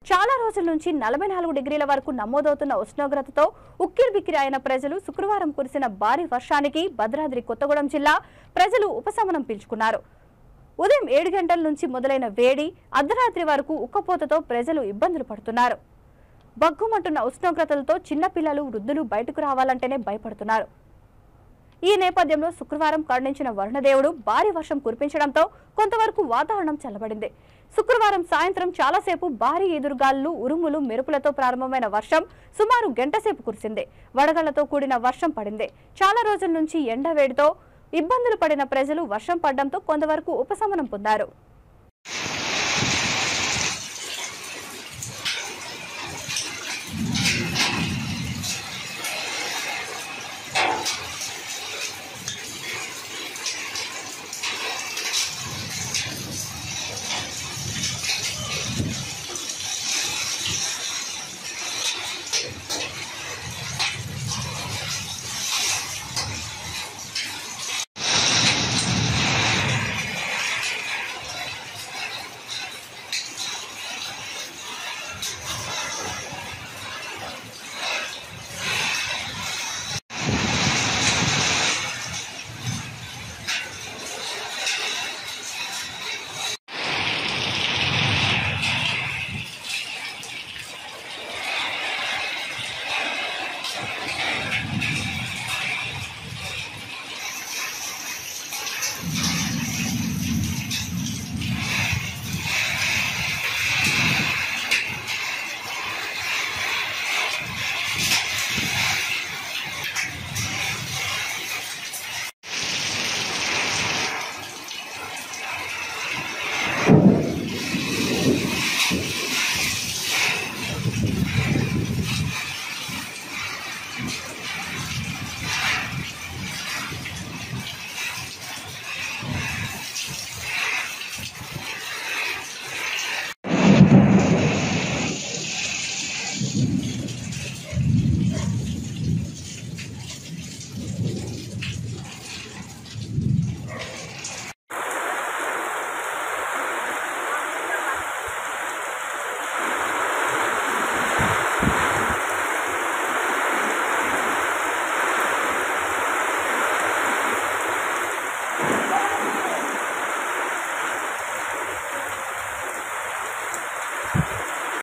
చాలా రోజుల నుంచి 44 డిగ్రీల వరకు నమోదవుతున్న ఉష్ణోగ్రతతో ఉక్కిరిబిక్కిరి అయిన ప్రజలు శుక్రవారం కురిసిన భారీ వర్షానికి భద్రాద్రి కొత్తగూడెం జిల్లా ప్రజలు ఉపశమనం పీల్చుకున్నారు. ఉదయం 7 గంటల నుంచి మొదలైన వేడి అర్ధరాత్రి వరకు ఉక్కపోతతో ప్రజలు ఇబ్బందులు పడుతున్నారు. బగ్గుమంటున్న ఉష్ణోగ్రతలతో చిన్నపిల్లలు వృద్ధులు బయటకు రావాలంటేనే భయపడుతున్నారు. ఈ నేపథ్యంలో శుక్రవారం కరుణించిన వరుణదేవుడు భారీ వర్షం కురిపించడంతో కొంతవరకు వాతావరణం చల్లబడింది. శుక్రవారం సాయంత్రం చాలాసేపు భారీ ఎదురుగాలులు, ఉరుములు, మెరుపులతో ప్రారంభమైన వర్షం సుమారు గంటసేపు కురిసింది. వడగళ్లతో కూడిన వర్షం పడింది. చాలా రోజుల నుంచి ఎండవేడితో ఇబ్బందులు పడిన ప్రజలు వర్షం పడడంతో కొంతవరకు ఉపశమనం పొందారు.